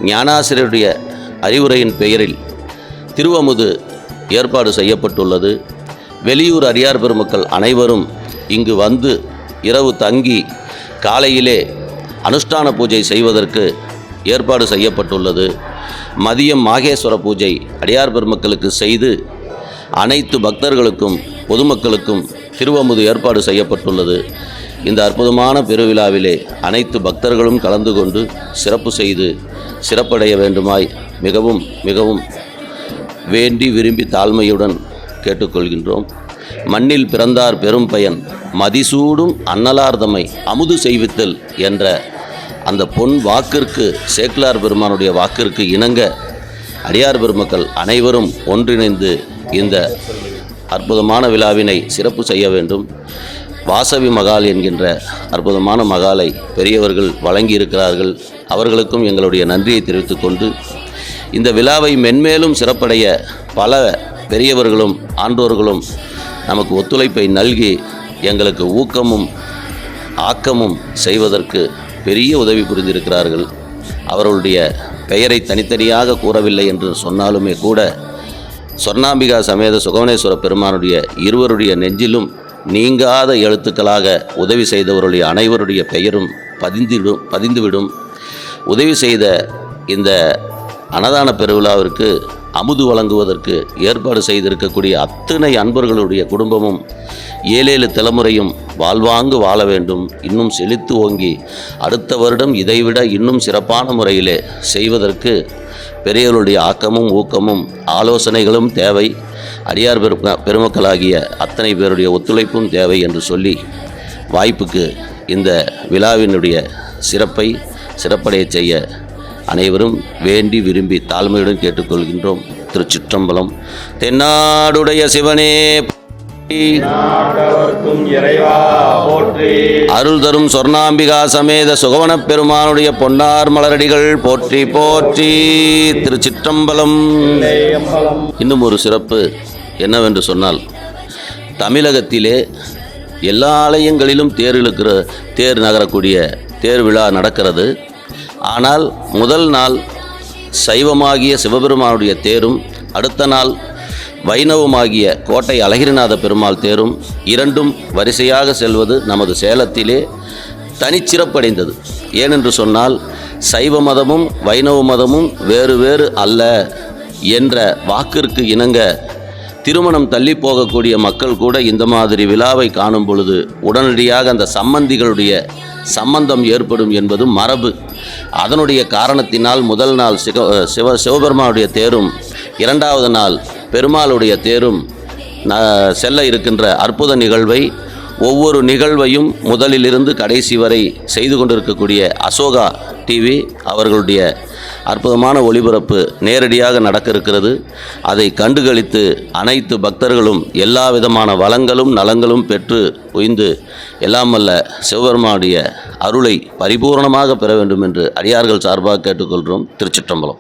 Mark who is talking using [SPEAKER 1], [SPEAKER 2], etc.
[SPEAKER 1] ஞானாசிரியருடைய அறிவுரையின் பெயரில் திருவமுது ஏற்பாடு செய்யப்பட்டுள்ளது. வெளியூர் அடியார் பெருமக்கள் அனைவரும் இங்கு வந்து இரவு தங்கி காலையிலே அனுஷ்டான பூஜை செய்வதற்கு ஏற்பாடு செய்யப்பட்டுள்ளது. மதியம் மாகேஸ்வர பூஜை அடியார் பெருமக்களுக்கு செய்து அனைத்து பக்தர்களுக்கும் பொதுமக்களுக்கும் திருவமுது ஏற்பாடு செய்யப்பட்டுள்ளது. இந்த அற்புதமான பெருவிழாவிலே அனைத்து பக்தர்களும் கலந்து கொண்டு சிறப்பு செய்து சிறப்படைய வேண்டுமாய் மிகவும் மிகவும் வேண்டி விரும்பி தாழ்மையுடன் கேட்டுக்கொள்கின்றோம். மண்ணில் பிறந்தார் பெரும் பயன் மதிசூடும் அன்னலார்தமை அமுது செய்வித்தல் என்ற அந்த பொன் வாக்கிற்கு, சேக்கிழார் பெருமானுடைய வாக்கிற்கு இணங்க அடியார் பெருமக்கள் அனைவரும் ஒன்றிணைந்து இந்த அற்புதமான விழாவினை சிறப்பு செய்ய வேண்டும். வாசவி மகால் என்கின்ற அற்புதமான மகாலை பெரியவர்கள் வழங்கியிருக்கிறார்கள். அவர்களுக்கும் எங்களுடைய நன்றியை தெரிவித்துக்கொண்டு இந்த விழாவை மென்மேலும் சிறப்படைய பல பெரியவர்களும் ஆன்றோர்களும் நமக்கு ஒத்துழைப்பை நல்கி எங்களுக்கு ஊக்கமும் ஆக்கமும் செய்வதற்கு பெரிய உதவி புரிந்திருக்கிறார்கள். அவர்களுடைய பெயரை தனித்தனியாக கூறவில்லை என்று சொன்னாலுமே கூட சொர்ணாம்பிகா சமேத சுகவனேஸ்வர பெருமானுடைய இருவருடைய நெஞ்சிலும் நீங்காத எழுத்துக்களாக உதவி செய்தவருடைய அனைவருடைய பெயரும் பதிந்துவிடும். உதவி செய்த இந்த அன்னதான பெருவிழாவிற்கு அமுது வழங்குவதற்கு ஏற்பாடு செய்திருக்கக்கூடிய அத்தனை அன்பர்களுடைய குடும்பமும் 7 தலைமுறையும் வாழ்வாங்கு வாழ வேண்டும். இன்னும் செழித்து ஓங்கி அடுத்த வருடம் இதைவிட இன்னும் சிறப்பான முறையிலே செய்வதற்கு பெரியவர்களுடைய ஆக்கமும் ஊக்கமும் ஆலோசனைகளும் தேவை. அடியார் பெருமக்களாகிய அத்தனை பேருடைய ஒத்துழைப்பும் தேவை என்று சொல்லி வாய்ப்புக்கு இந்த விழாவினுடைய சிறப்பை சிறப்படைய செய்ய அனைவரும் வேண்டி விரும்பி தாழ்மையுடன் கேட்டுக்கொள்கின்றோம். திருச்சிற்றம்பலம். தென்னாடுடைய சிவனே அருள் தரும் சொர்ணாம்பிகா சமேத சுகவனப் பெருமானுடைய பொன்னார் மலரடிகள் போற்றி போற்றி. திருச்சிற்றம்பலம். இன்னும் ஒரு சிறப்பு என்னவென்று சொன்னால், தமிழகத்திலே எல்லா ஆலயங்களிலும் தேர் நகரக்கூடிய தேர் விழா நடக்கிறது. ஆனால் முதல் நாள் சைவமாகிய சிவபெருமானுடைய தேரும், அடுத்த நாள் வைணவமாகிய கோட்டை அழகிரிநாத பெருமாள் தேரும் இரண்டும் வரிசையாக செல்வது நமது சேலத்திலே தனிச்சிறப்படைந்தது. ஏனென்று சொன்னால், சைவ மதமும் வைணவ மதமும் வேறு வேறு அல்ல என்ற வாக்கிற்கு இணங்க திருமணம் தள்ளி போகக்கூடிய மக்கள் கூட இந்த மாதிரி விழாவை காணும் பொழுது உடனடியாக அந்த சம்பந்திகளுடைய சம்பந்தம் ஏற்படும் என்பது மரபு. அதனுடைய காரணத்தினால் முதல் நாள் சிவபெருமானுடைய தேரும், இரண்டாவது நாள் பெருமாளுடைய தேரும் செல்ல இருக்கின்ற அற்புத நிகழ்வை, ஒவ்வொரு நிகழ்வையும் முதலிலிருந்து கடைசி வரை செய்து கொண்டிருக்கக்கூடிய அசோகா டிவி அவர்களுடைய அற்புதமான ஒளிபரப்பு நேரடியாக நடக்க இருக்கிறது. அதை கண்டுகளித்து அனைத்து பக்தர்களும் எல்லா விதமான வளங்களும் நலங்களும் பெற்று உய்ந்து எல்லாம் வல்ல சிவபெருமானுடைய அருளை பரிபூர்ணமாக பெற வேண்டும் என்று அடியார்கள் சார்பாக கேட்டுக்கொள்கிறோம். திருச்சிற்றம்பலம்.